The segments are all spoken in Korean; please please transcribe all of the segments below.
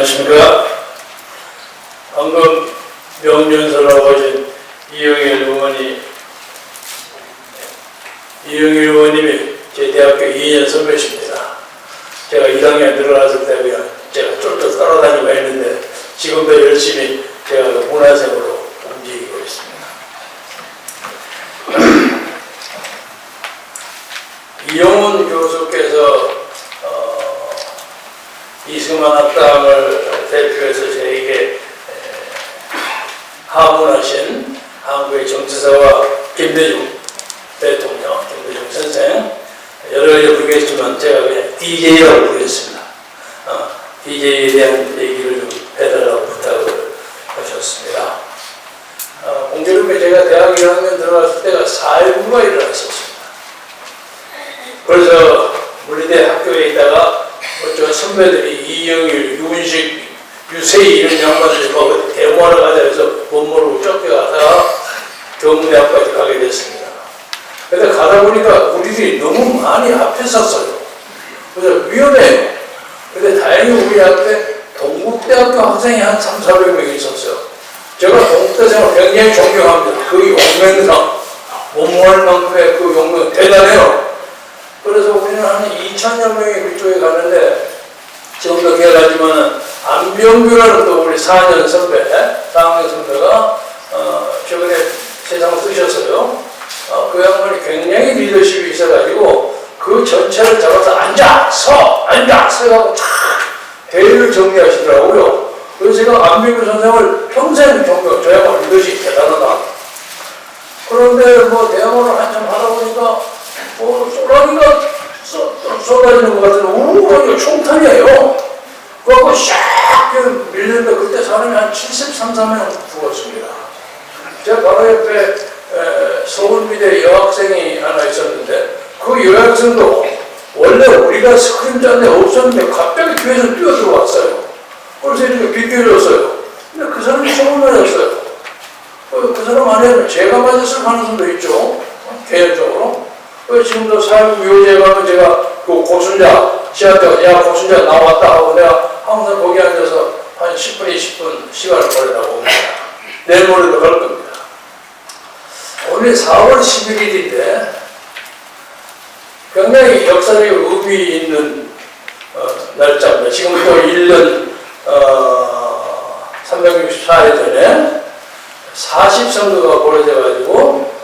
안녕하십니까. 방금 명륜서라고 하신 이영일 의원님이 제 대학교 2년 선배십니다. 제가 1학년 들어갔을 때 그냥 제가 쫄쫄 따라다니고 했는데 지금도 열심히 제가 문화생으로 움직이고 있습니다. 이용훈 교수께서 이승만 학당을 대표해서 저에게 하문하신 한국의 정치사와 김대중 대통령, 김대중 선생, 여러 가지 부르겠지만 제가 그냥 DJ라고 부르겠습니다. DJ에 대한 얘기를 좀 해달라고 부탁을 하셨습니다. 공교롭게 제가 대학 1학년 들어갔을 때가 4.19가 일어났었습니다. 그래서 물리대 학교에 있다가 저 선배들이 이영일, 유은식, 유세희 이런 양반들이 뭐 대모하러 가자 해서 못 모르고 쫓겨가다가 경무대학까지 가게 됐습니다. 근데 가다 보니까 우리들이 너무 많이 앞에 섰어요. 그래서 위험해요. 근데 다행히 우리 앞에 동국대학교 학생이 한 300~400명 있었어요. 제가 동국대생을 굉장히 존경합니다. 그 용맹상, 못모할 만큼의 그 용맹 대단해요. 그래서 우리는 한 2000여 명이 그쪽에 가는데 지금도 기억하지만 안병규라는 또 우리 4학년 선배가 최근에 세상을 쓰셨어요. 그 양반이 굉장히 리더십이 있어가지고 그 전체를 잡아서 앉아, 서 하고 쫙 대회를 정리하시더라고요. 그래서 제가 안병규 선생을 평생 존경, 저 양반 리더십 대단하다. 그런데 뭐 대화를 한참 하다 보니까 소라기가 쏟아지는 것 같은 우르르 총탄이에요. 그거 샥 밀리는데 그때 사람이 한 73~74명 죽었습니다. 제가 바로 옆에 서울미대 여학생이 하나 있었는데 그 여학생도 원래 우리가 스크린 잔데 없었는데 갑자기 뒤에서 뛰어 들어왔어요. 그래서 이렇게 비껴줬어요. 근데 그 사람이 서울대였어요. 그 사람 안에는 제가 맞았을 가능성도 있죠. 개인적으로. 지금도 사회부요지에 가면 제가 그 고순자 씨한테 야 고순자 나왔다 하고 내가 항상 거기 앉아서 한 10분, 20분 시간을 보내다 옵니다. 내일 모레도 갈 겁니다. 오늘 4월 11일인데 굉장히 역사적 의미 있는 날짜입니다. 지금부터 1년 364일 전에 40선거가 벌어져가지고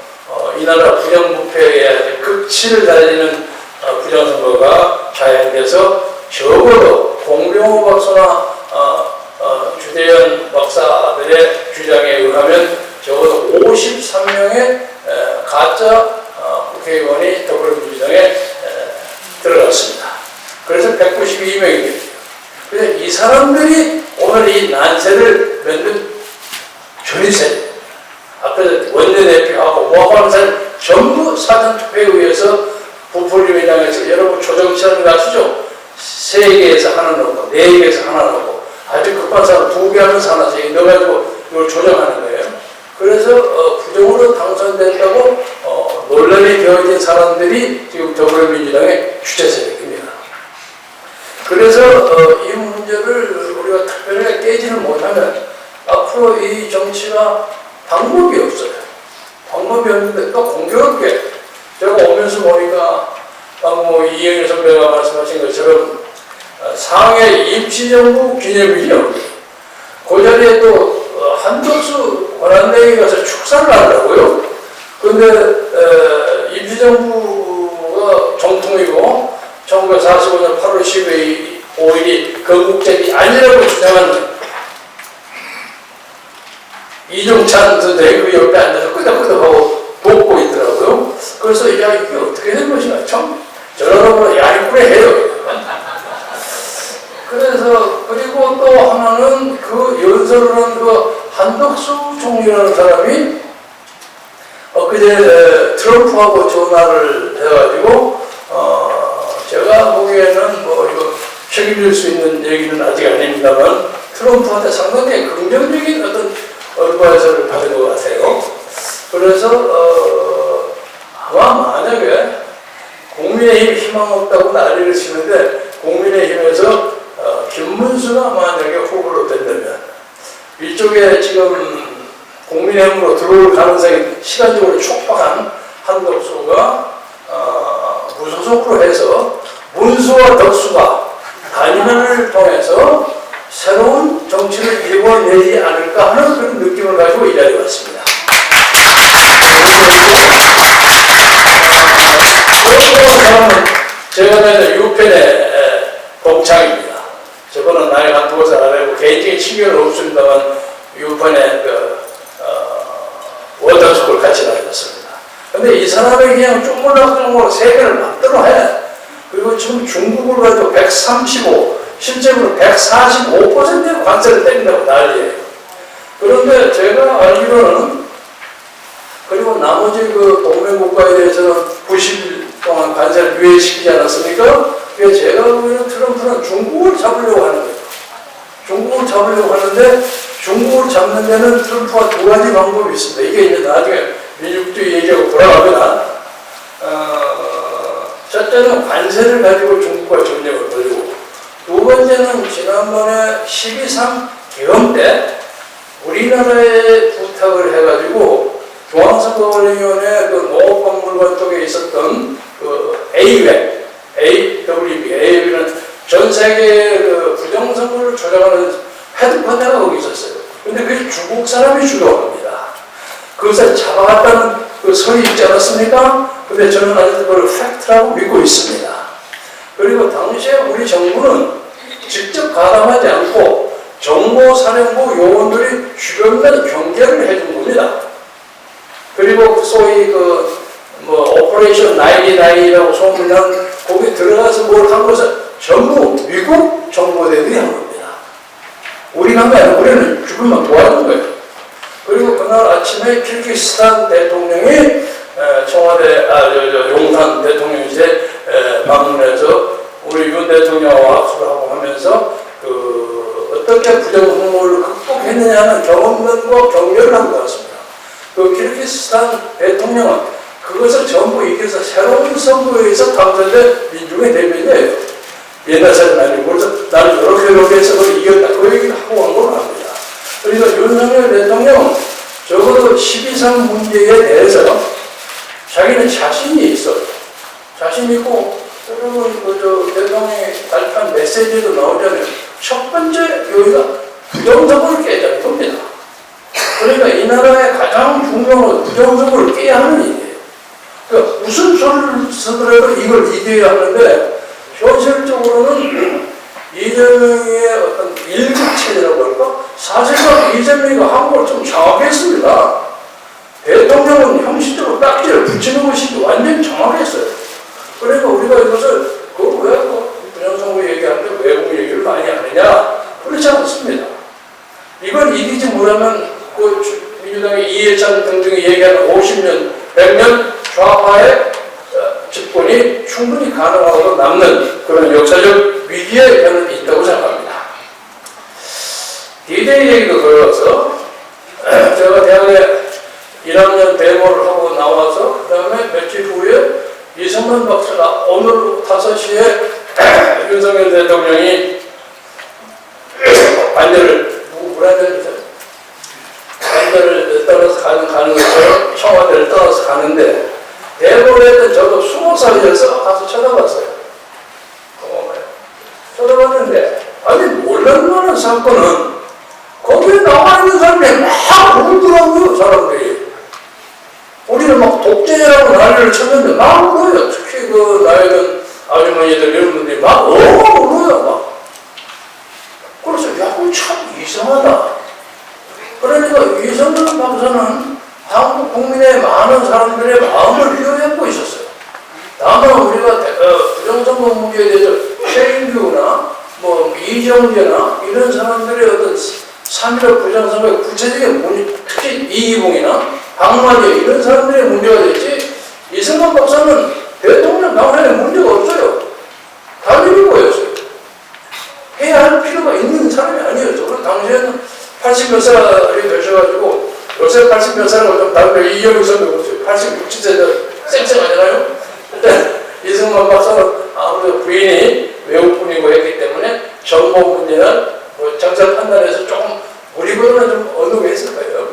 이 나라 부정부패의 극치를 달리는 부정선거가 자행돼서 적어도 공병호 박사나 주대현 박사들의 주장에 의하면 적어도 53명의 가짜 국회의원이 더불어민주당에 들어갔습니다. 그래서 192명이 됩니다. 그래서 이 사람들이 오늘 이 난세를 만든 전위세, 아까 원내대표하고 뭐하는 사람 전부 사전투표에 의해서 부풀림의당에서 여러분 조정치하는 거 아시죠? 3개에서 하나 넣고 4개에서 하나 넣고 아주 급한 사람 2개 하면서 하나씩 넣어가지고 이걸 조정하는 거예요. 그래서 부정으로 당선됐다고 논란이 되어진 사람들이 지금 더불어민주당의 주체 세력입니다. 그래서 이 문제를 우리가 특별하게 깨지는 못하면 앞으로 이 정치가 방법이 없어요. 방법이 없는데 또 공교롭게 제가 오면서 보니까 방금 이영일 선배가 말씀하신 것처럼 상해 임시정부 기념일이요. 그 자리에 또 한덕수 권한대행이 가서 축사를 하더라고요. 그런데 임시정부가 정통이고 1945년 8월 15일이 건국절이 아니라고 주장하는 이종찬 선생이 그 옆에 앉아서 끄덕끄덕하고 돕고 있더라고요. 그래서 야 이게 어떻게 된 것인가 참 저러고 야리꾸레 해요. 그래서 그리고 또 하나는 그 연설을 한 그 한덕수 총리라는 사람이 그제 트럼프하고 전화를 해가지고 제가 보기에는 뭐 이거 책임질 수 있는 얘기는 아직 아닙니다만 트럼프한테 상당히 긍정적인 어떤 어드바이저를 받은 것 같아요. 그래서 아마 만약에 국민의힘 희망 없다고 난리를 치는데 국민의힘에서 김문수가 만약에 후보로 된다면 이쪽에 지금 국민의힘으로 들어올 가능성이 시간적으로 촉박한 한덕수가 무소속으로 해서 문수와 덕수가 단일화를 통해서 새로운 정치를 이루어내지 않을까 하는 그런 느낌을 가지고 이 자리에 왔습니다. 제가 내는 유펜의 동창입니다. 저번은 나이가 한 2살 아래고 개인적인 친교는 없습니다만 유펜의 원단속을 같이 다녔습니다. 근데 이 사람이 그냥 쪼물락쪼물락 세계를 만들어 해. 그리고 지금 중국을 가지고 135, 실제로 145%의 관세를 때린다고 난리예요. 그런데 제가 알기로는 그리고 나머지 그 동맹국가에 대해서는 90일 동안 관세를 유예시키지 않았습니까? 그래서 제가 보기에는 트럼프는 중국을 잡으려고 하는 거예요. 중국을 잡으려고 하는데 중국을 잡는 데는 트럼프가 2가지 방법이 있습니다. 이게 이제 나중에 미국도 얘기하고 돌아가면 첫째는 관세를 가지고 중국과 전쟁을 벌이고 두 번째는 지난번에 12.3 기금 때 우리나라에 부탁을 해가지고 중앙선거관리위원회 그 농업박물관 쪽에 있었던 그 AWB는 전 세계 그 부정선거를 조작하는 헤드쿼터가 거기 있었어요. 근데 그게 중국 사람이 주도합니다. 그것을 잡아갔다는 그 소리 있지 않았습니까? 근데 저는 아직도 그걸 팩트라고 믿고 있습니다. 그리고 당시에 우리 정부는 직접 가담하지 않고 정보사령부 요원들이 주변면 경계를 해준 겁니다. 그리고 소위 오퍼레이션 99이라고 소문난 거기 들어가서 뭘 한 것은 전부 미국 정보대들이 한 겁니다. 우리가 한 게 아니라 우리는 주변만 도와준 거예요. 그리고 그날 아침에 키르기스탄 대통령이 청와대, 용산 대통령실에 방문해서 우리 윤 대통령과 악수를 하고 하면서 어떻게 부정선거를 극복했느냐는 경험론과 격려를 한 것 같습니다. 그 키르기스탄 대통령은 그것을 전부 이겨서 새로운 선거에서 당선된 민중의 대변이에요. 옛날 사람 아니고 그래서 나는 이렇게 해서 그걸 이겼다 그 얘기를 하고 한 걸 합니다. 그래서 윤석열 대통령은 적어도 12.3 문제에 대해서 자기는 자신이 있어요. 자신 있고 그리고 대통령이 발표한 메시지도 나오잖아요. 첫 번째 요기가 부정선거를 깨자는 겁니다. 그러니까 이 나라의 가장 중요한 부정선거를 깨야 하는 일이에요. 그러니까 무슨 소리를 쓰더라도 이걸 이겨야 하는데 현실적으로는 이재명의 어떤 일극체제라고 할까? 사실상 이재명이가 한 걸 좀 정확했습니다. 대통령은 형식적으로 딱지를 붙이는 것이 완전히 정확했어요. 그러니까 우리가 이것을 왜 부정선거 얘기하는데 외국 얘기를 많이 하느냐? 그렇지 않습니다. 이걸 이기지 못하면 민주당의 이해찬 등등이 얘기하는 50년, 100년 좌파의 집권이 충분히 가능하고 남는 그런 역사적 위기에 저는 있다고 생각합니다. D-Day 얘기도 걸어서 제가 대학에 1학년 데모를 하고 나와서 그 다음에 며칠 후에 이승만 박사가 오늘 5시에 윤석열 대통령이 반대를 떠나서 가는 것처럼 청와대를 떠나서 가는데 대모를 했던 저도 20살이어서 가서 쳐다봤어요. 쳐다봤는데 아니 놀랄만한 사건은 거기에 나와 있는 사람이 막 울더라고요. 사람들이. 우리는 막 독재자라고 난리를 쳤는데 막 울어요. 특히 그 나이든 아주머니들 이런 분들이 막 울어요. 막. 그래서 야, 참 이상하다. 그러니까 이승만 박사는 한국 국민의 많은 사람들의 마음을 휘어잡고 있었어요. 다만 우리가 부정선거 문제에 대해서 최인규나 이정재나 이런 사람들의 어떤 3.15 부정선거의 구체적인 문제, 특히 이기봉이나 박마디 이런 사람들의 문제가 됐지 이승만 박사는 대통령 당선에 문제가 없어요. 달리는 거였어요. 해야 할 필요가 있는 사람이 아니었죠. 그리고 당시에는 80몇 살이 되셔가지고 요새 80몇 살하고 좀 다른데 이현우 선배가 없어요. 86, 7세들 쌩쌩하잖아요. 근데 이승만 박사는 아무래도 부인이 외국분이고 했기 때문에 정보 문제는 뭐 정책 판단에서 조금 우리보다는 좀 어눌했을 거예요.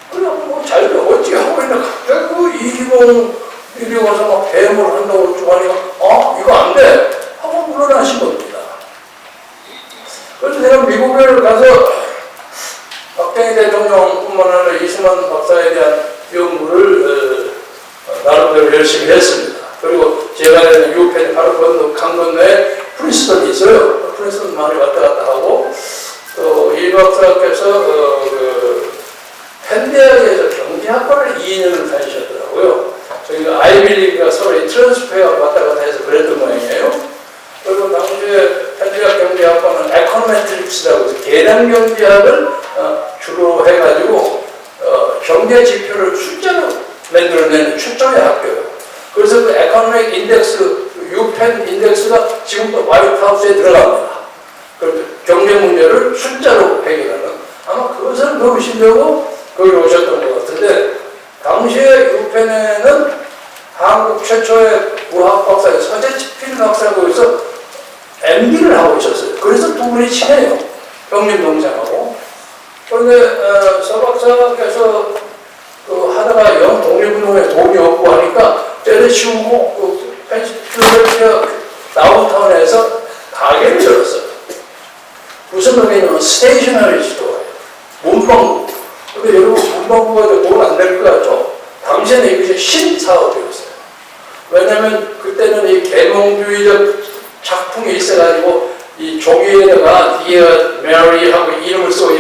그래서 뭐잘 어찌 하고 있나 갑자기 그 이기봉 이리 와서 막 대응을 한다고 쭉 하니까 이거 안 돼 하고 물러나신 겁니다. 그래서 제가 미국에 가서 박정희 대통령뿐만 아니라 이승만 박사에 대한 연구를 나름대로 열심히 했습니다. 그리고 제가 있는 유펜이 바로 강 건너에 프린스턴이 있어요. 프린스턴 많이 왔다 갔다 하고 또 이 박사께서 펜대학에서 경제학과를 2년을 다니셨더라고요. 저희가 아이비리그가 서로 트랜스페어 왔다 갔다 해서 그랬던 모양이에요. 그리고 당시에 펜대학 경제학과는 에코노메트릭스라고 해서 계량 경제학을 주로 해가지고 경제 지표를 숫자로 만들어내는 최초의 학교예요. 그래서 그 에코노믹 인덱스, 유펜 인덱스가 지금도 화이트하우스에 들어갑니다. 그래서 경제 문제를 숫자로 해결하는 아마 그것을 배우시려고 거기 오셨던 것 같은데 당시에 유펜에는 한국 최초의 우학 박사의 서재필 박사고 해서 MD를 하고 있었어요. 그래서 두 분이 친해요. 형님 동생하고. 그런데 서 박사께서 하다가 영 독립운동에 돈이 없고 하니까 때려치우고 필라델피아 다운타운에서 가게를 열었어요. 무슨 의미냐면 스테이셔너리 스토어예요. 문방구. 근데 여러분 문방구가 돈 안 될 것 같죠? 당시에는 이것이 신사업이었어요. 왜냐하면 그때는 이 계몽주의적 작품이 있어가지고 이 종이에다가 디어 메리하고 이름을 쓰고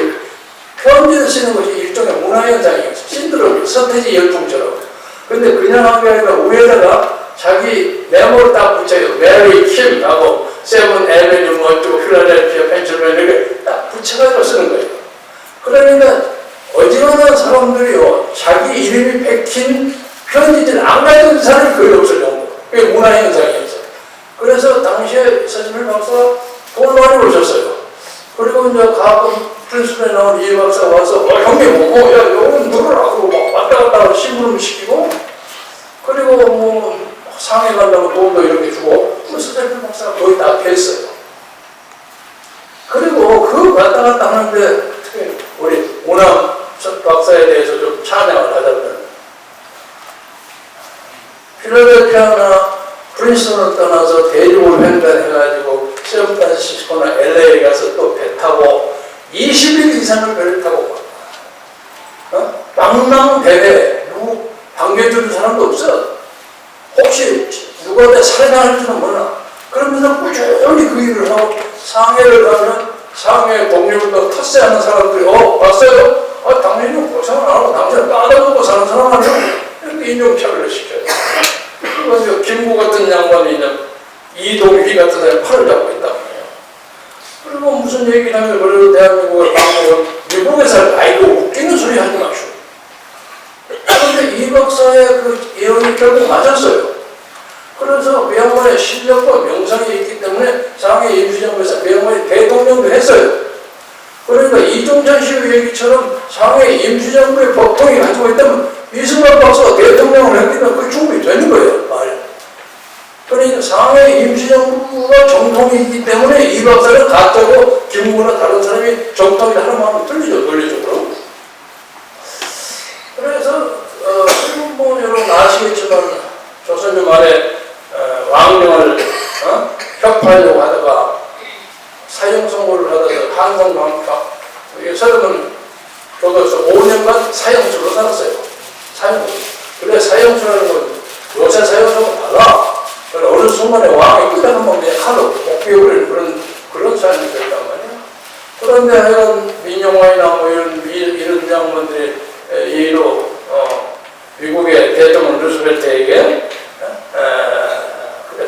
편지를 쓰는 것이 일종의 문화현상이었어요. 신드롬이 서태지 열풍처럼. 근데 그냥 한 게 아니라 위에다가 자기 메모를 딱 붙여요. 메리 킴하고 세븐 에베뉴 뭐 어쩌고 필라델피아 펜실베니아 이렇게 딱 붙여가지고 쓰는 거예요. 그러니까 어지간한 사람들이요 자기 이름이 박힌 편지들 안 가진 사람이 거의 없을 정도. 그게 문화현상이었어요. 그래서 당시에 서지필 박사가 돈을 많이 벌셨어요. 그리고 이제 가끔 프린스턴에 나온 이 박사 와서 형님 뭐야 요건 누구라고 막 왔다 갔다 하고 심부름 시키고 그리고 뭐 상해 가려고 돈도 이렇게 주고 서지필 박사가 거의 다 했어요. 그리고 그 왔다 갔다 하는데 특히 우리 오남 박사에 대해서 좀 찬양을 하자면 필라델피아나 프린스턴을 떠나서 대륙을 횡단해가지고 샌프란시스코나 LA 가서 또 배 타고 20일 이상을 배를 타고 망망대해 누구 반겨주는 사람도 없어. 혹시 누가 내 살해당할지는 몰라. 그러면서 꾸준히 그 일을 하고 상해를 가면 상해 독립운동 텃세하는 사람들이 봤어요? 당연히 고생을 안 하고 당신은 빠져먹고 사는 사람 아니야? 이렇게 인종차별을 시켜요. 그리고 김구 같은 양반이 이제 이동휘 같은 사람이 팔을 잡고 있단 말이에요. 그리고 무슨 얘기냐면 그래도 대한민국의 방법은 미국에서 아이고 웃기는 소리 하지 마시오. 그런데 이 박사의 그 예언이 결국 맞았어요. 그래서 그 양반의 실력과 명성이 있기 때문에 상해 임시정부에서 그 양반이 대통령도 했어요. 그러니까 이종찬 씨 얘기처럼 상해 임시정부의 법통이 가지고 있다면 이승만 박사가 대통령을 했기는 그게 충분히 되는 거예요. 말이에요. 그러니까 상해 임시정부가 정통이기 때문에 이 박사는 가짜고 김구나 다른 사람이 정통이다 하는 마음이 들리죠. 논리적으로. 그래서 그리고 뭐 여러분 아시겠지만 조선조 말에 왕령을 혁파하려고 하다가 사형선고를 하다가 한성방파 서름은 교도소 5년간 사형수로 살았어요. 사형수. 근데 사형수라는 건 요새 사형수는 달라. 어느 순간에 왕이 끄덕한 번 그냥 칼로 복비우는 그런 삶이 됐단 말이야. 그런데 하여간 민영화이나 뭐 이런 양반들이 예로 미국의 대통령 루스벨트에게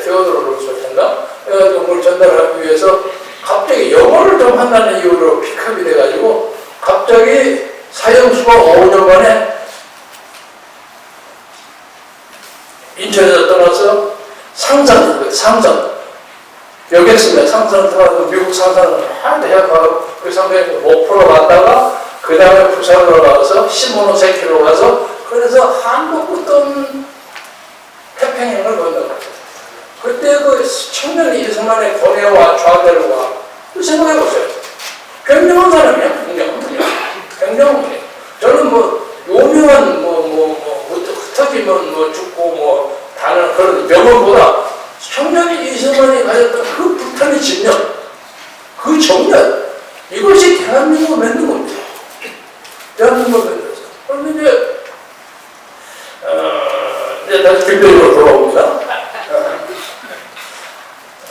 페오도르 루스벨트인가? 그걸 전달하기 위해서 갑자기 영어를 좀 한다는 이유로 픽업이 돼가지고 갑자기 사형수가 5년 만에 인천에서 떠나서 상선 여객선에 상선을 타고 미국 상선을 한 대학 가고 그 상대에 목포로 갔다가 그 다음에 부산으로 가서 시모노세키로 가서 그래서 한국부터 태평양을 건너갔어요. 그때 그 청년 이승만의 고뇌와 좌절과 생각해보세요. 굉장한 사람이야, 굉장한 분이야. 저는 뭐, 요명한, 흩어지면 죽고, 다른 그런 명언보다 청년이 이승만이 가졌던 그 불타는 집념, 그 정년, 이것이 대한민국을 만든 겁니다. 대한민국을 만들어서. 그럼 이제 다시 김대중으로 돌아옵니다.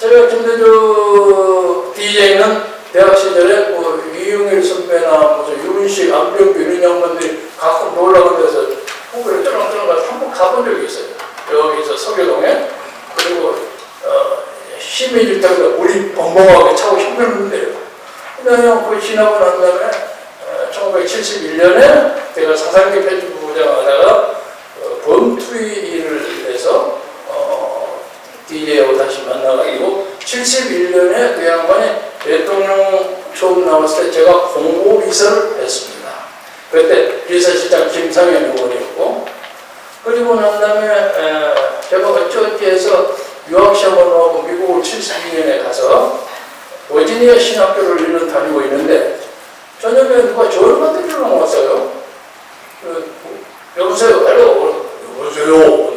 제가 김대중 DJ는 대학 시절에 이용일 선배나 유은식, 안병규 이런 양반들이 가끔 놀러 가면서 홍보를 쩌렁쩌렁 가서 한번 가본 적이 있어요. 여기서 서교동에. 그리고 시민주택에서 물이 벙벙하게 차고 힘들었는데요. 그냥 그 지나고 난 다음에 1971년에 제가 사상기 편집부장 하다가 범투의 일을 해서 DJ하고 다시 만나가지고 71년에 그 양반이 대통령 처음 나왔을 때 제가 공보비서를 했습니다. 그때 비서실장 김상현 의원이었고, 그리고 난 다음에 제가 어찌어찌해서 유학시험을 하고 미국을 72년에 가서 버지니아 신학교를 1년 다니고 있는데 저녁에 누가 저를 받으러 왔어요. 여보세요, 헬로, 여보세요.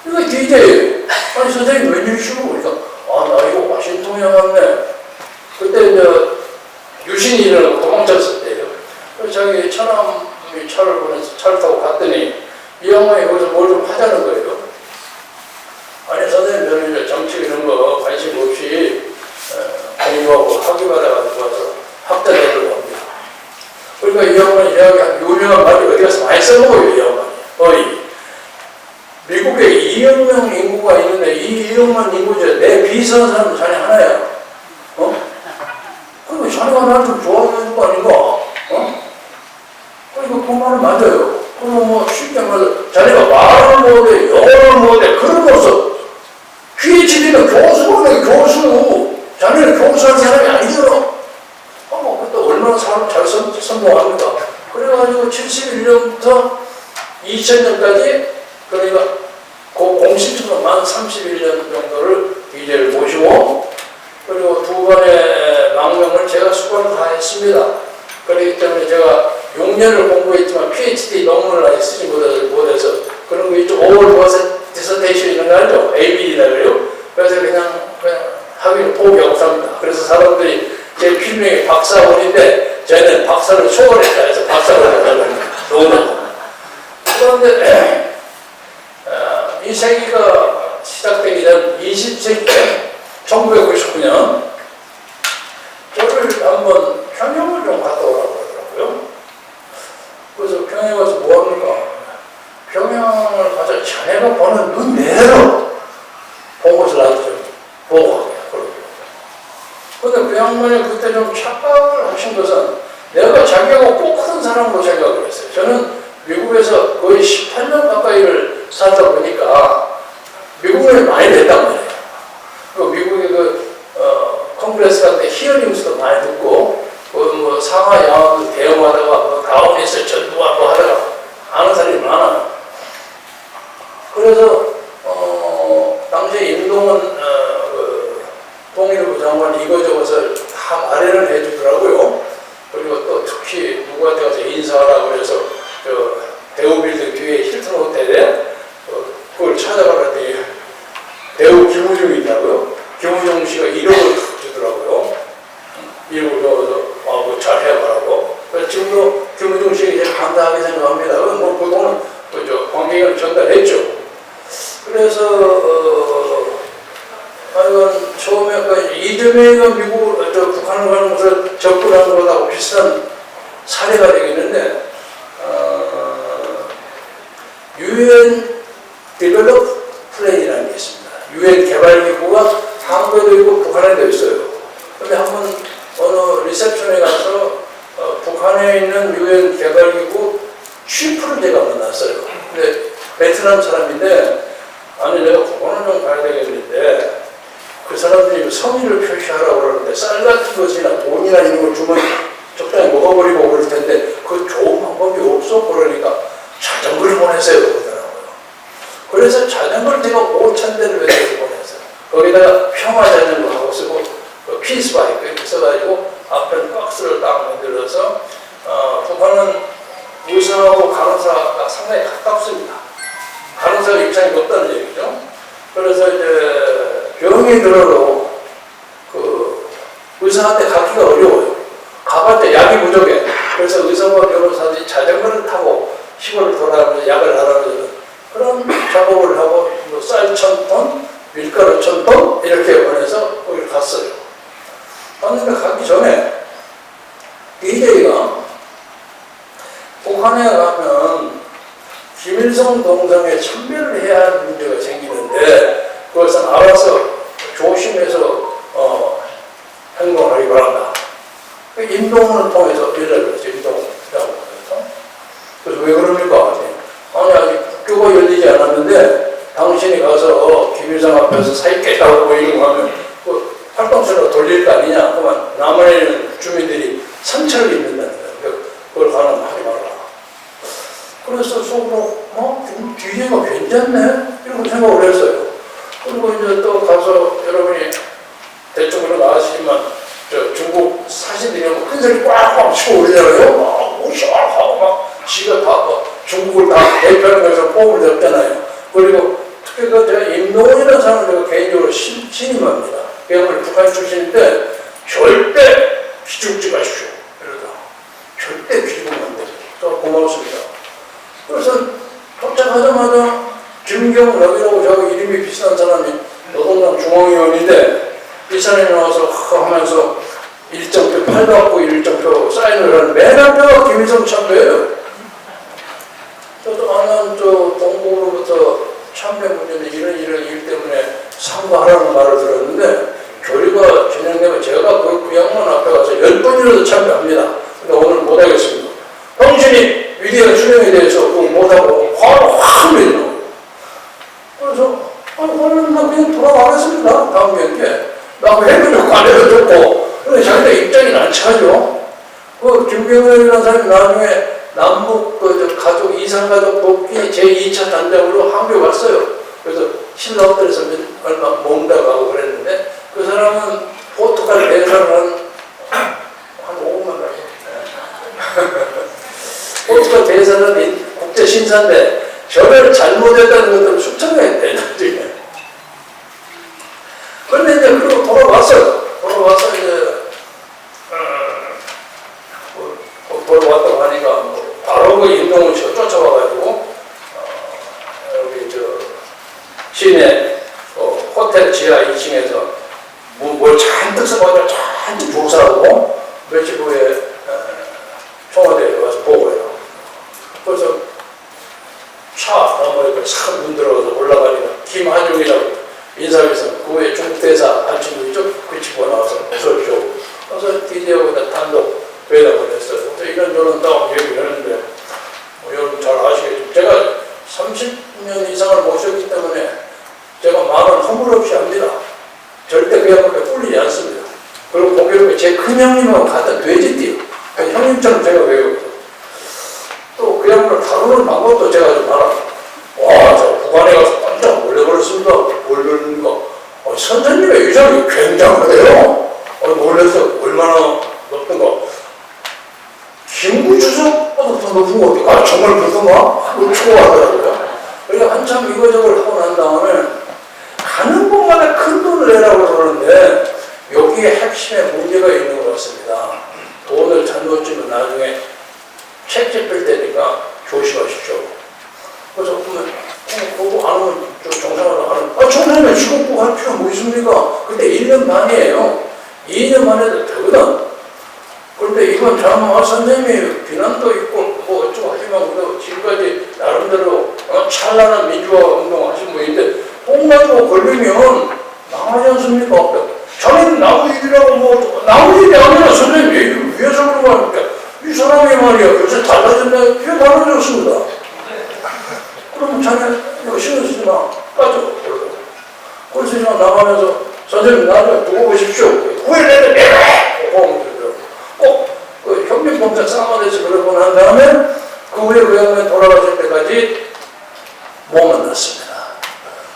이거 DJ. 아니 선생님 웬일이시고? 그러니까 나 이거 와싱턴에 왔네. 그때 이제 유신이 일어나고 도망쳤을 때예요. 그래서 자기 처남이 차를 보내서 차를 타고 갔더니 이 양반이 여기서 뭘 좀 하자는 거예요. 아니 선생님 저는 이제 정치 이런 거 관심 없이 공부하고 학위 받아가지고 와서 학자 되려고 합니다. 그러니까 이 양반이 이야기한 유명한 말이 어디 가서 많이 써먹어요. 이 양반이. 미국에 2억 명 인구가 있는데 이 2억만 인구죠. 내 비슷한 사람은 자네 하나야. 그러면 자네가 나를 좀 좋아하는 거 아닌가? 그러니까 그 말은 맞아요. 그럼 쉽게 말해서 자네가 말을 못해, 영어를 못해, 그러면서 PhD는 교수보네, 교수. 자네는 교수한 사람이 아니잖아. 그때 얼마나 사람 잘 성공합니다. 그래가지고 71년부터 2000년까지 그러니까 공식적으로 만 31년 정도를 DJ를 모시고, 그리고 두 번의 망명을 제가 수고를 다 했습니다. 그렇기 때문에 제가 6년을 공부했지만 PhD 논문을 아직 쓰지 못해서 그런 거 있죠. 오월 디서테이션 이런 거 알죠? ABD라 그래요. 그래서 그냥 학위를 포기하고 삽니다. 그래서 사람들이 제 필명이 박사원인데 저는 박사를 초월했다 해서 박사원을 하려고 논문. 그런데 이 세기가 시작되기 전 20세기 1999년 저를 한번 평양을 좀 갔다 오라고 하더라고요. 그래서 평양에 가서 뭐합니까? 평양을 가서 자네가 보는 눈 내로 본 것을 나도 좀 보고 가게 그러더라고요. 근데 그 양반이 그때 좀 착각을 하신 것은 내가 자기하고 꼭 같은 사람으로 생각을 했어요. 저는 미국에서 거의 18년 가까이를 살다 보니까 미국을 많이 냈단 말이에요. 미국의 컨그레스 같은 데 히어링스도 많이 듣고, 상하 양화도 대응하다가 가온에서 전두하고 하다가 아는 사람이 많아요. 그래서 당시에 임동원 통일부 장관이 이거저것을 다 마련을 해주더라고요. 그리고 또 특히 누구한테 가서 인사하라고 그래서 대우빌딩 뒤에 힐튼 호텔에 그걸 찾아가는데 배우 김우중이 있다고요. 김우중 씨가 1억을 주더라고요. 1억을 줘서 잘 해봐라고. 그래서 지금도 김우중 씨에게 제일 감사하게 생각합니다. 그 돈은 관계인을 전달했죠. 그래서 처음에 이재명이가 북한을 가는 것을 접근한 것하고 비슷한 사례가 되겠는데 UN Develop Plan이라는 게 있습니다. UN 개발기구가 한국에도 있고 북한에도 있어요. 그런데 한번 어느 리셉션에 가서 북한에 있는 UN 개발기구 취프를 제가 만났어요. 근데 베트남 사람인데 아니 내가 그거는 좀 가야 되겠는데 그 사람들이 성의를 표시하라고 그러는데 쌀 같은 것이나 돈이나 이런 걸 주면 적당히 먹어버리고 그럴 텐데 그 좋은 방법이 없어. 그러니까 자전거를 보내세요 그러더라고요. 그래서 자전거를 제가 5,000대를 보내서 거기다가 평화 자전거 하고 쓰고 피스 바이크 해서 있어가지고 앞에 박스를 딱 만들어서 북한은 의사하고 간호사가 상당히 가깝습니다. 간호사 입장이 높다는 얘기죠. 그래서 이제 병이 들어도 그 의사한테 가기가 어려워요. 가봤자 약이 부족해. 그래서 의사와 변호사들이 자전거를 타고 시골을 돌아가면서 약을 하라는 그런 작업을 하고 뭐 쌀 1,000톤, 밀가루 1,000톤 이렇게 보내서 거기를 갔어요. 갔는데 가기 전에 DJ가 북한에 가면 김일성 동상에 참배를 해야 할 문제가 생기는데 그것은 알아서 조심해서 행동하기 바란다. 임동원을 통해서 연락을 했죠. 임동원이라고 해서. 그래서 왜 그럽니까? 아니 아직 국교가 열리지 않았는데 당신이 가서 김일성 앞에서 사익겠다고 이런 거 하면 그 활동처럼 돌릴 거 아니냐. 그만 남한에 있는 주민들이 상처를 입는다는 거예요. 그걸 가는 하지 말라. 그래서 속으로 DJ가 괜찮네? 이렇게 생각을 했어요. 그리고 이제 또 가서 여러분이 대충 아시지만 저 중국 사신들이 큰 소리 꽉꽉 치고 올리잖아요. 막 오시하고 막 지가 다 중국을 다 대표하는 것에서 뽕을 잡잖아요. 그리고 특히 제가 임동원이라는 사람을 제가 개인적으로 신임합니다. 그야말로 북한 출신인데 절대 기죽지 마십시오. 이러다 절대 기죽으면 안 되죠. 저 고맙습니다. 그래서 도착하자마자 김경락이라고 저 이름이 비슷한 사람이 노동당 중앙위원인데 이 사람이 나와서 하면서 일정표 8받고 일정표 사인을 하는 맨 앞에가 김일성 참배예요. 저도 나는 저 동부로부터 참배 문제인데 이런 일 때문에 상고하라는 말을 들었는데 교류가 진행되면 제가 그 양반 앞에 가서 10번이라도 참배합니다. 근데 오늘 못하겠습니다. 당신이 위대한 수령에 대해서 그거 못하고 화를 확 내는 거예요. 그래서 오늘 나 그냥 돌아가겠습니다. 다음 경기에. 나 해도 안 해도 좋고 근데 자기가 입장이 난처하죠. 그 김경현이라는 사람이 나중에 남북 가족 이산가족 복귀 제2차 단장으로 한국에 왔어요. 그래서 신라호텔에서 얼마 몸다 가고 그랬는데 그 사람은 포르투갈 대사를 한 5분만 가요. 포르투갈 대사는 국제 신사인데 저를 잘못했다는 것들을 숙청해야 나중에. 그런데 이제 그리고 돌아왔어요. 돌아와서 이제 돌아왔다고 하니까 바로 그 임동훈 씨가 쫓아와가지고 여기 저 시내 호텔 지하 2층에서 뭘 잔뜩 써가지고 잔뜩 조사하고 며칠 후에 청와대에 와서 보고해요. 그래서 차 너머에 싹 문 들어가서 올라가니까 김한중이라고 인사해서 그 후에 중국 대사 한 친구 있죠? 그 친구가 나와서 어서 오십시오. 그래서 DJ하고 단독 회담을 했어요. 이런저런 딱 얘기를 했는데 여러분 잘 아시겠죠? 제가 30년 이상을 모셨기 때문에 제가 말은 허물 없이 합니다. 절대 그야말로 꿀리지 않습니다. 그리고 공교롭게 제 큰형님하고 같은 돼지띠요. 형님처럼 제가 외우고 또 그야말로 다루는 방법도 제가 좀 알아요. 와, 저 북한에 가서 깜짝 놀래버렸습니다. 놀랬는가? 선생님의 위상이 굉장하대요. 놀래서 얼마나 높던가. 김구 주석보다 더 높은 거 어떡해? 정말 그렇던가? 초하더라고요. 그러니까 한참 이거저걸 하고 난 다음에 가는 곳마다 큰 돈을 내라고 그러는데 여기에 핵심에 문제가 있는 것 같습니다. 돈을 잘못 주면 나중에 책 잡힐 때니까 조심하십시오. 그래서 그거 안 하면 정상으로 안 하면 정상이면 직업보고 할 필요가 뭐 있습니까? 근데 1년 만이에요. 2년 만에도 되거든. 그런데 이건 참 선생님이 비난도 있고 뭐 어쩌고 하지만 그래도 지금까지 나름대로 찬란한 민주화 운동 하신 분인데 똥 가지고 걸리면 망하지 않습니까? 저는 나무 일이라고 뭐 나무 일이 아니라 선생님 위에서 그런 거 하니까 이 사람이 말이야 요새 달라졌네. 이게 달라졌습니다. 그럼 자네 이거 신경 쓰지 마. 빠져. 그래서 제가 나가면서 선생님 나중에 두고 보십시오. 후회를 해도 내가 꼭 그 혁명공사 쌍화대에서 그러고 난 다음에 그 후에 그 양반이 돌아가실 때까지 못 만났습니다.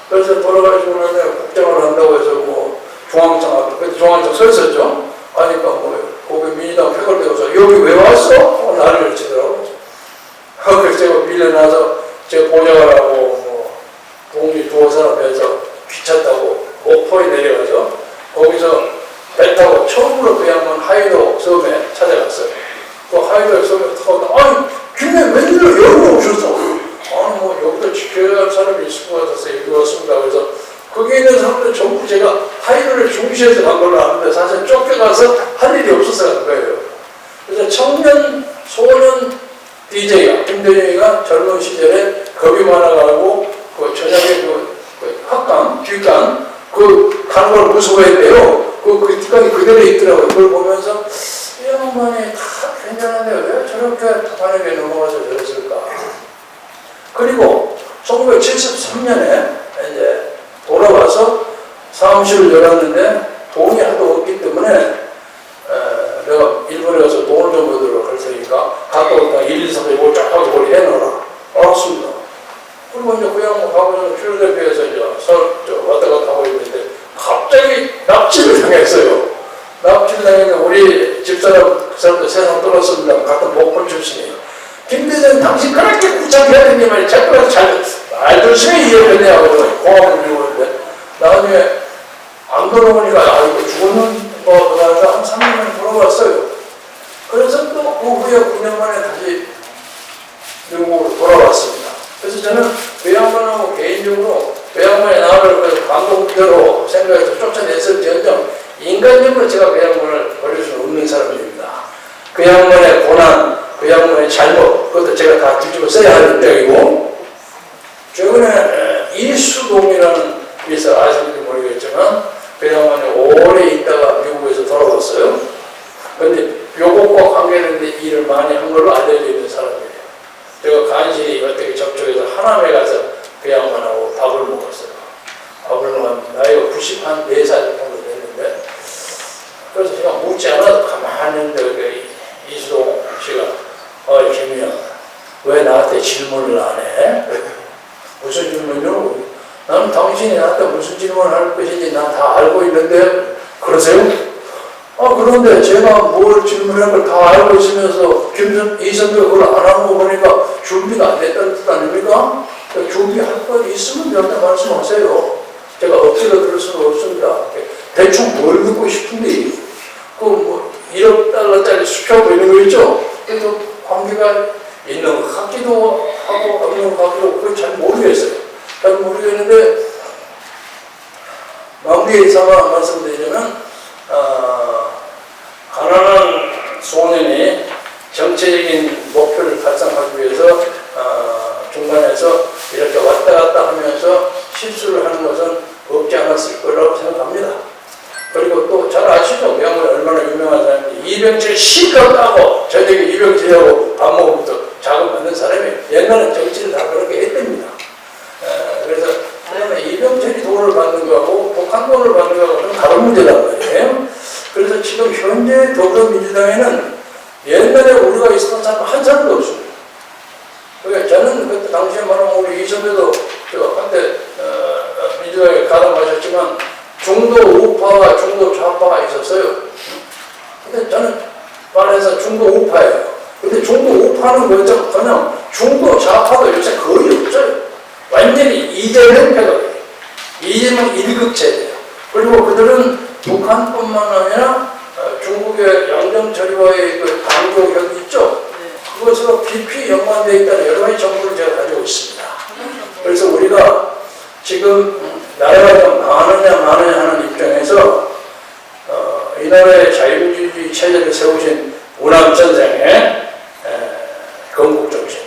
그래서 돌아가시고 나면 국장을 한다고 해서 뭐 중앙청 앞에 그때 중앙청 서 있었죠. 가니까 뭐 거기 민주당 패걸대고서 여기 왜 왔어? 난리를 치더라고. 그래서 제가 밀려나서 제가 보장을 하고 뭐 동지 두어 사람에서 기차 타고 목포에 내려가서 거기서 배 타고 처음으로 그 양반 하이도 섬에 찾아갔어요. 그 하이도 섬에 타고 아니 김에 웬일로 여기 오셨어? 아니 뭐 여기도 지켜야 할 사람이 있을 것 같아서 여기 왔습니다. 그래서 거기 있는 사람들 전부 제가 하이도를 중시해서 간 걸로 아는데 사실 쫓겨가서 할 일이 없어서 간 거예요. 그래서 청년 소년 DJ가 김대중이가 젊은 시절에 겁이 많아가지고 그 저녁에 그 합강 뒷강 그 가는 걸 무서워했대요. 그 뒷강이 그대로 있더라고요. 그걸 보면서 이 양반이 다 괜찮은데 왜 저렇게 급하게 넘어가서 저랬을까. 그리고 1973년에 이제 돌아와서 사무실을 열었는데 돈이 하도 없기 때문에 내가 일본에 가서 돈을 좀 얻으러 갈 테니까 갔다 오니까 1, 2, 3, 4, 5 쫙 하고 머리 해놓으라. 알았습니다. 그리고 이제 그 양반 가고 저는 필요대표에서 이제 왔다 갔다 하고 있는데 갑자기 납치를 당했어요. 납치를 당했는데 우리 집사람 그 사람도 세상 떨었습니다. 같은 목포 출신이에요. 김대중 당신 그렇게 구착해야 되니 말이야. 자꾸 잘 알듯이 이해했냐고 고함을 밀고 있는데 나중에 안 돌아오니까 이거 죽었는 거보다 한 3년 돌아왔어요. 그래서 또 그 후에 9년 만에 다시 미국으로 돌아왔습니다. 그래서 저는 그 양반하고 개인적으로 그 양반의 나를 감동대로 생각해서 쫓아냈을지언정 인간적으로 제가 그 양반을 버릴 수는 없는 사람입니다. 그 양반의 고난, 그 양반의 잘못, 그것도 제가 다 뒤집어 써야 하는 입장이고, 최근에 이수동이라는 일사 아실지 모르겠지만 그 양반이 오래 있다가 미국에서 돌아왔어요. 그런데 요것과 관계되는데 일을 많이 한 걸로 알려져 있는 사람이에요. 제가 간신히 어떻게 접촉해서 하남에 가서 그 양반하고 밥을 먹었어요. 밥을 먹었는데 나이가 94살 정도 됐는데 그래서 제가 묻지 않아도 가만히 있는데 이수동 씨가 김이야 왜 나한테 질문을 안 해? 무슨 질문이요? 나는 당신이 나한테 무슨 질문을 할 것인지 난 다 알고 있는데 그러세요? 그런데 제가 뭘 질문한 걸 다 알고 있으면서 이선배가 그걸 안 하는 거 보니까 준비가 안 됐다는 뜻 아닙니까? 준비할 거 있으면 저한테 말씀하세요. 제가 억지로 들을 수는 없습니다. 대충 뭘 듣고 싶은데 그 1억 달러짜리 수표 보이는 거 있죠? 그래도 관계가 있는 것 같기도 하고 없는 것 같기도 하고 그걸 잘 모르겠어요. 잘 모르겠는데 마무리 삼아 말씀드리자면 가난한 소년이 정치적인 목표를 달성하기 위해서 중간에서 이렇게 왔다 갔다 하면서 실수를 하는 것은 없지 않았을 거라고 생각합니다. 그리고 또 잘 아시죠? 그 양반이 얼마나 유명한 사람인지 이병철 실컷 따고 저녁에 이병철하고 밥 먹으면서 자금 받는 사람이 옛날에 정치를 다 그렇게 했답니다. 그래서 이병철이 돈을 받는 거하고 북한 돈을 받는 거하고는 다른 문제란 말이에요. 그래서 지금 현재 더불어민주당에는 옛날에 우리가 있었던 사람 한 사람도 없습니다. 그러니까 저는 그때 당시에 말하면 우리 이선배도 한때 민주당에 가담하셨지만 중도 우파와 중도 좌파가 있었어요. 근데 저는 말해서 중도 우파예요. 근데 중도 우파는 뭐죠? 그냥 중도 좌파도 요새 거의 없어요. 완전히 이재명 패거든요. 이재명 일극체예요. 그리고 그들은 북한뿐만 아니라 중국의 양정처리와의 그 강조협 있죠? 그것으로 깊이 연관되어 있다는 여러 가지 정보를 제가 가지고 있습니다. 그래서 우리가 지금 나라가 좀 망하느냐 하는 입장에서 이 나라의 자유주의 체제를 세우신 우남선생의 건국정신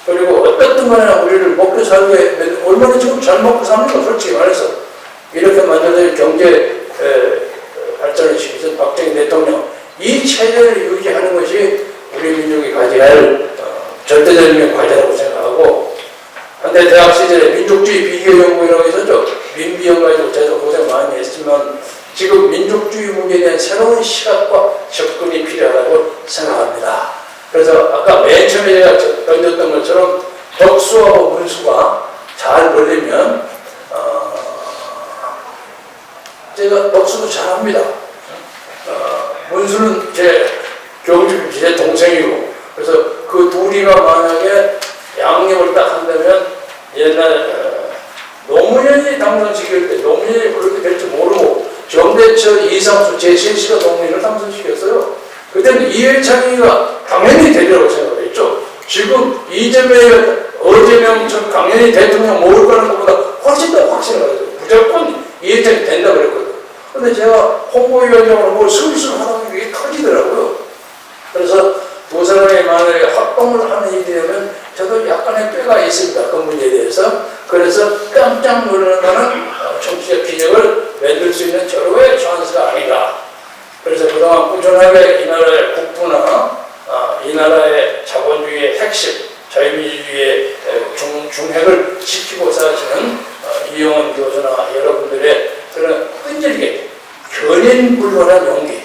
그리고 어떻든 간에 우리를 먹고 살게 얼마나 지금 잘 먹고 삽니까? 솔직히 말해서 이렇게 만들어진 경제 발전을 시키신 박정희 대통령 이 체제를 유지하는 것이 우리 민족이 가져야 할 절대적인 과제라고 생각하고 한때 대학 시절에 민족주의 비교연구이라고 했었죠. 민비연구에도 저도 고생 많이 했지만 지금 민족주의 문제에 대한 새로운 시각과 접근이 필요하다고 생각합니다. 그래서 아까 맨 처음에 제가 던졌던 것처럼 덕수하고 문수가 잘 걸리면 제가 덕수도 잘합니다. 준수는 제 동생이고, 그래서 그 둘이가 만약에 양념을 딱 한다면 옛날 노무현이 당선시킬 때 노무현이 그렇게 될 줄 모르고 정대철, 이상수, 제7씨가 노무현을 당선시켰어요. 그때는 이회창이가 당연히 되리라고 생각했죠. 지금 이재명이 어제명처럼 당연히 대통령 모을 거라는 것보다 훨씬 더 확신을 가지고 무조건 이회창이 된다 그랬거든요. 근데 제가 홍보위원장으로 뭘 술술 하다 보니 이게 터지더라고요. 그래서 두 사람이 만약에 합동을 하는 일이 되면 저도 약간의 꾀가 있습니다. 그 문제에 대해서. 그래서 깜짝 놀라는 정치적 기적을 만들 수 있는 절호의 찬스가 아닌가. 그래서 그동안 꾸준하게 이 나라의 국부나 이 나라의 자본주의의 핵심, 자유민주주의의 중핵을 지키고 사시는 이용원 교수나 여러분들의 그런 끈질기, 견인불원한 용기,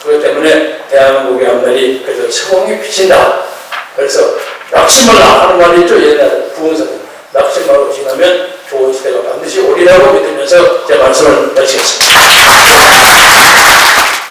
그것 때문에 대한민국의 앞날이 그래도 성공이 비친다. 그래서 낙심하라 하는 말이 있죠. 옛날 부흥사는 낙심하고 지나면 좋은 시대가 반드시 오리라고 믿으면서 제 말씀을 마치겠습니다.